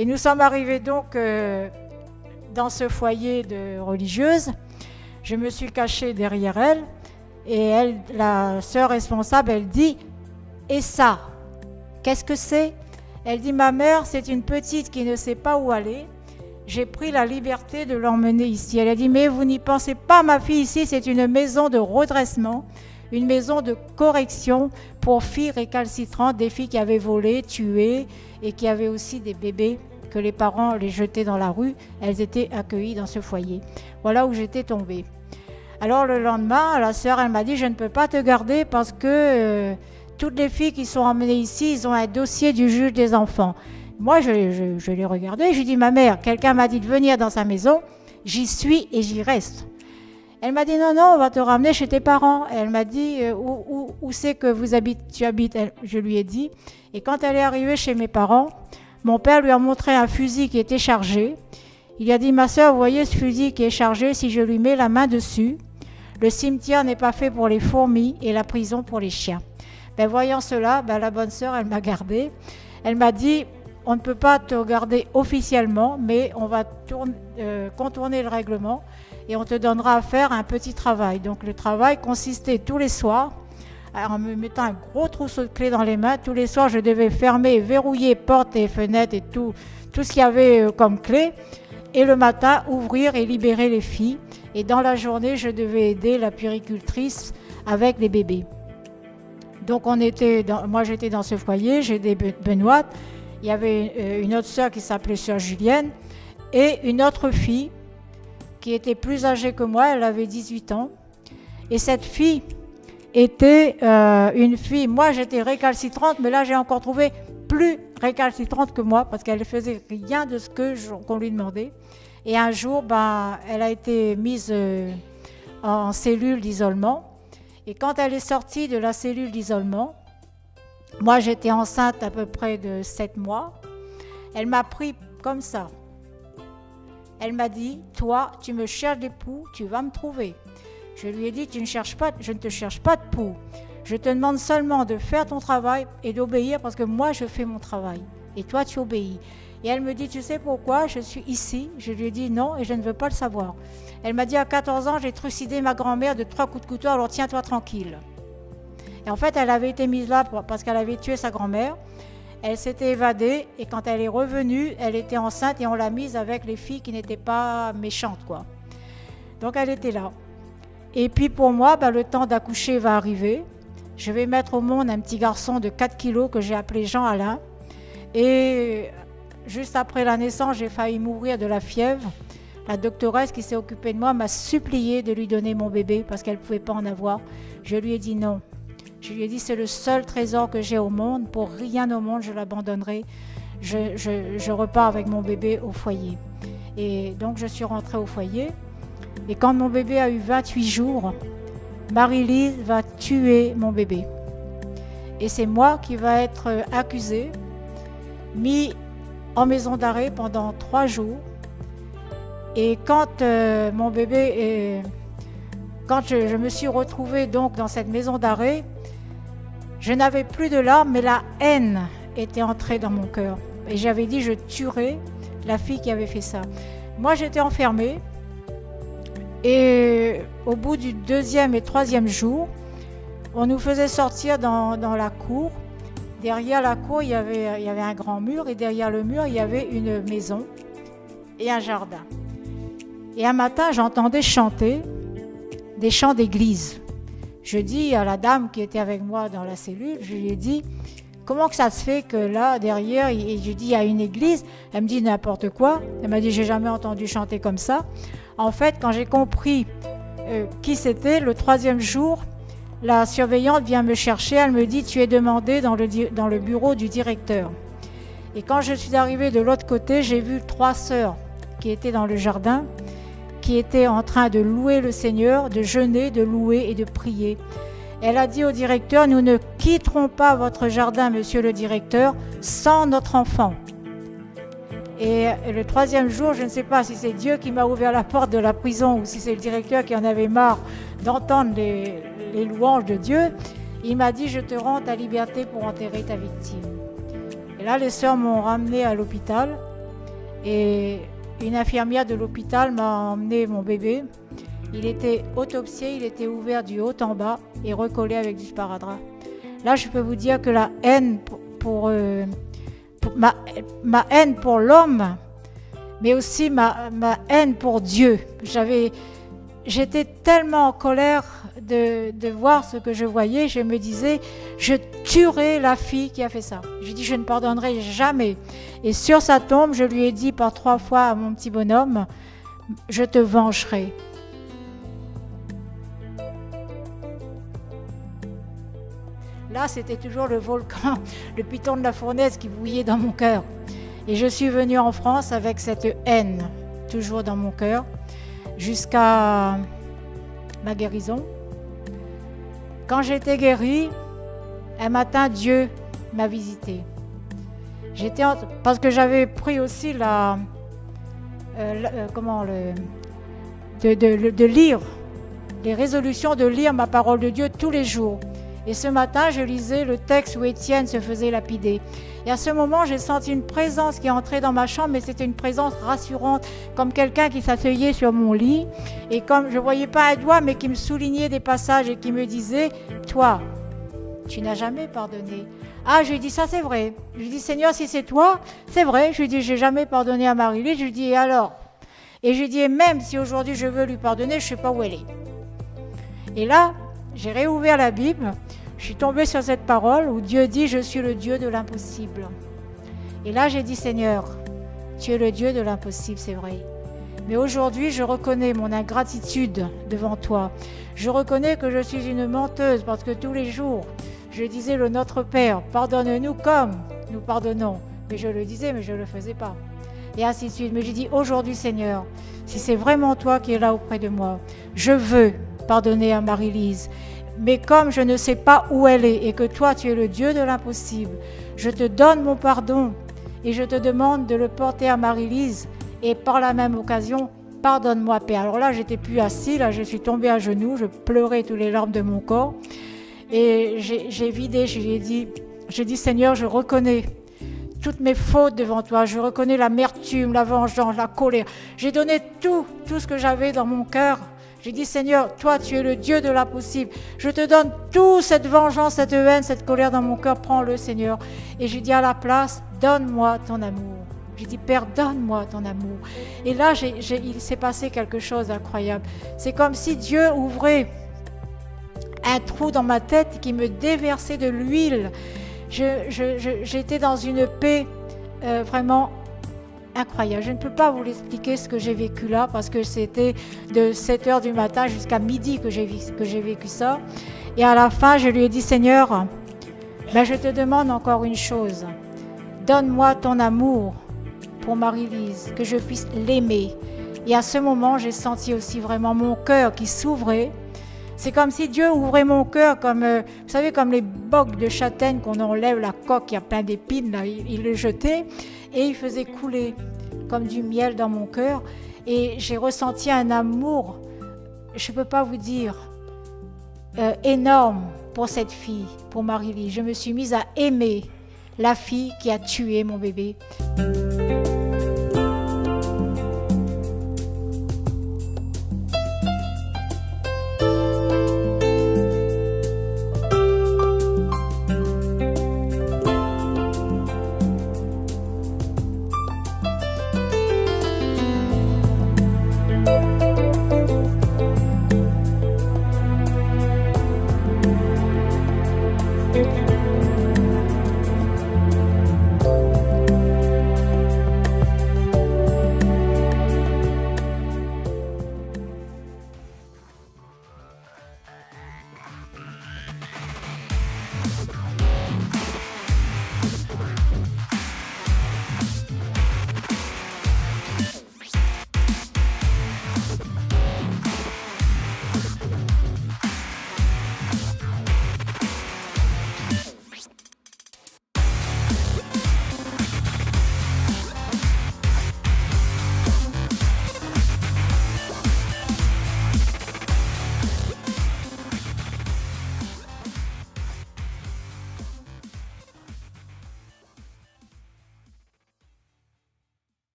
Et nous sommes arrivés donc dans ce foyer de religieuse. Je me suis cachée derrière elle et elle, la sœur responsable, elle dit « Et ça, qu'est-ce que c'est ?» Elle dit « Ma mère, c'est une petite qui ne sait pas où aller. J'ai pris la liberté de l'emmener ici. » Elle a dit « Mais vous n'y pensez pas, ma fille, ici, c'est une maison de redressement, une maison de correction pour filles récalcitrantes, des filles qui avaient volé, tué et qui avaient aussi des bébés que les parents les jetaient dans la rue. Elles étaient accueillies dans ce foyer. » Voilà où j'étais tombée. Alors le lendemain, la sœur, elle m'a dit « Je ne peux pas te garder parce que toutes les filles qui sont emmenées ici, ils ont un dossier du juge des enfants. » Moi, je l'ai regardé, j'ai dit « Ma mère, quelqu'un m'a dit de venir dans sa maison, j'y suis et j'y reste. » Elle m'a dit « Non, non, on va te ramener chez tes parents. » Elle m'a dit « Où c'est que tu habites ?» Je lui ai dit. Et quand elle est arrivée chez mes parents, mon père lui a montré un fusil qui était chargé. Il a dit « Ma soeur, vous voyez ce fusil qui est chargé, si je lui mets la main dessus, le cimetière n'est pas fait pour les fourmis et la prison pour les chiens. » Ben, voyant cela, la bonne sœur, elle m'a gardée. Elle m'a dit « On ne peut pas te garder officiellement, mais on va contourner le règlement et on te donnera à faire un petit travail. » Donc le travail consistait tous les soirs, en me mettant un gros trousseau de clés dans les mains. Tous les soirs, je devais fermer et verrouiller portes et fenêtres et tout ce qu'il y avait comme clé. Et le matin, ouvrir et libérer les filles. Et dans la journée, je devais aider la puéricultrice avec les bébés. Donc moi j'étais dans ce foyer, j'ai des Benoît. Il y avait une autre sœur qui s'appelait sœur Julienne et une autre fille qui était plus âgée que moi, elle avait 18 ans. Et cette fille était une fille, moi j'étais récalcitrante, mais là j'ai encore trouvé plus récalcitrante que moi parce qu'elle ne faisait rien de ce qu'on lui demandait. Et un jour, elle a été mise en cellule d'isolement. Et quand elle est sortie de la cellule d'isolement, moi j'étais enceinte à peu près de 7 mois, elle m'a pris comme ça. Elle m'a dit « Toi, tu me cherches des poux, tu vas me trouver. » Je lui ai dit « Je ne te cherche pas de poux. Je te demande seulement de faire ton travail et d'obéir parce que moi je fais mon travail. Et toi tu obéis. » Et elle me dit « Tu sais pourquoi je suis ici ?» Je lui ai dit « Non et je ne veux pas le savoir. » Elle m'a dit « À 14 ans, j'ai trucidé ma grand-mère de 3 coups de couteau, alors tiens-toi tranquille. » Et en fait, elle avait été mise là parce qu'elle avait tué sa grand-mère. Elle s'était évadée et quand elle est revenue, elle était enceinte et on l'a mise avec les filles qui n'étaient pas méchantes, quoi. Donc elle était là. Et puis pour moi, le temps d'accoucher va arriver. Je vais mettre au monde un petit garçon de 4 kilos que j'ai appelé Jean-Alain. Et juste après la naissance, j'ai failli mourir de la fièvre. La doctoresse qui s'est occupée de moi m'a supplié de lui donner mon bébé parce qu'elle ne pouvait pas en avoir. Je lui ai dit non. Je lui ai dit c'est le seul trésor que j'ai au monde. Pour rien au monde, je l'abandonnerai. Je repars avec mon bébé au foyer. Et donc je suis rentrée au foyer. Et quand mon bébé a eu 28 jours, Marie-Lise va tuer mon bébé. Et c'est moi qui va être accusée, mis en maison d'arrêt pendant 3 jours. Et quand mon bébé quand je me suis retrouvée donc dans cette maison d'arrêt, je n'avais plus de larmes, mais la haine était entrée dans mon cœur. Et j'avais dit, je tuerai la fille qui avait fait ça. Moi, j'étais enfermée. Et au bout du 2e et 3e jour, on nous faisait sortir dans la cour. Derrière la cour, il y avait un grand mur. Et derrière le mur, il y avait une maison et un jardin. Et un matin, j'entendais chanter des chants d'église. Je dis à la dame qui était avec moi dans la cellule, je lui ai dit « Comment que ça se fait que là, derrière, je dis il y a une église ?» Elle me dit « N'importe quoi. » Elle m'a dit « J'ai jamais entendu chanter comme ça. » En fait, quand j'ai compris qui c'était, le 3e jour, la surveillante vient me chercher, elle me dit « Tu es demandée dans le bureau du directeur. » Et quand je suis arrivée de l'autre côté, j'ai vu 3 sœurs qui étaient dans le jardin, qui était en train de louer le Seigneur, de jeûner, de louer et de prier. Elle a dit au directeur, nous ne quitterons pas votre jardin, monsieur le directeur, sans notre enfant. Et le 3e jour, je ne sais pas si c'est Dieu qui m'a ouvert la porte de la prison ou si c'est le directeur qui en avait marre d'entendre les louanges de Dieu. Il m'a dit, je te rends ta liberté pour enterrer ta victime. Et là, les sœurs m'ont ramenée à l'hôpital Et une infirmière de l'hôpital m'a emmené mon bébé. Il était autopsié, il était ouvert du haut en bas et recollé avec du sparadrap. Là, je peux vous dire que la haine ma haine pour l'homme, mais aussi ma haine pour Dieu. J'étais tellement en colère de voir ce que je voyais, je me disais, je tuerai la fille qui a fait ça. J'ai dit, je ne pardonnerai jamais. Et sur sa tombe, je lui ai dit par 3 fois à mon petit bonhomme, je te vengerai. Là, c'était toujours le volcan, le piton de la fournaise qui bouillait dans mon cœur. Et je suis venue en France avec cette haine, toujours dans mon cœur, jusqu'à ma guérison. Quand j'étais guérie, un matin, Dieu m'a visitée. Parce que j'avais pris aussi de lire, les résolutions de lire ma parole de Dieu tous les jours. Et ce matin, je lisais le texte où Étienne se faisait lapider. Et à ce moment, j'ai senti une présence qui est entrée dans ma chambre, mais c'était une présence rassurante, comme quelqu'un qui s'asseyait sur mon lit. Et comme je ne voyais pas un doigt, mais qui me soulignait des passages et qui me disait, toi, tu n'as jamais pardonné. Ah, je lui ai dit, ça c'est vrai. Je lui ai dit, Seigneur, si c'est toi, c'est vrai. Je lui ai dit, j'ai jamais pardonné à Marie-Lise. Je lui ai dit, et alors? Et je lui ai dit, et même si aujourd'hui je veux lui pardonner, je ne sais pas où elle est. Et là, j'ai réouvert la Bible. Je suis tombée sur cette parole où Dieu dit « Je suis le Dieu de l'impossible ». Et là, j'ai dit « Seigneur, tu es le Dieu de l'impossible, c'est vrai. Mais aujourd'hui, je reconnais mon ingratitude devant toi. Je reconnais que je suis une menteuse parce que tous les jours, je disais le Notre Père, pardonne-nous comme nous pardonnons. Mais je le disais, mais je ne le faisais pas. Et ainsi de suite. Mais j'ai dit aujourd'hui, Seigneur, si c'est vraiment toi qui es là auprès de moi, je veux pardonner à Marie-Lise. Mais comme je ne sais pas où elle est et que toi, tu es le Dieu de l'impossible, je te donne mon pardon et je te demande de le porter à Marie-Lise et par la même occasion, pardonne-moi, Père. Alors là, j'étais plus assise, là, je suis tombée à genoux, je pleurais tous les larmes de mon corps et j'ai vidé, j'ai dit, Seigneur, je reconnais toutes mes fautes devant toi, je reconnais l'amertume, la vengeance, la colère. J'ai donné tout ce que j'avais dans mon cœur. J'ai dit, Seigneur, toi, tu es le Dieu de l'impossible. Je te donne toute cette vengeance, cette haine, cette colère dans mon cœur. Prends-le, Seigneur. Et j'ai dit à la place, donne-moi ton amour. J'ai dit, Père, donne-moi ton amour. Et là, il s'est passé quelque chose d'incroyable. C'est comme si Dieu ouvrait un trou dans ma tête qui me déversait de l'huile. J'étais dans une paix vraiment incroyable. Je ne peux pas vous l'expliquer ce que j'ai vécu là parce que c'était de 7h du matin jusqu'à midi que j'ai vécu ça. Et à la fin, je lui ai dit, Seigneur, je te demande encore une chose. Donne-moi ton amour pour Marie-Lise, que je puisse l'aimer. Et à ce moment, j'ai senti aussi vraiment mon cœur qui s'ouvrait. C'est comme si Dieu ouvrait mon cœur, comme, vous savez, comme les bocs de châtaigne qu'on enlève la coque, il y a plein d'épines, là, il le jetait et il faisait couler comme du miel dans mon cœur. Et j'ai ressenti un amour, je ne peux pas vous dire, énorme pour cette fille, pour Marie-Lise. Je me suis mise à aimer la fille qui a tué mon bébé.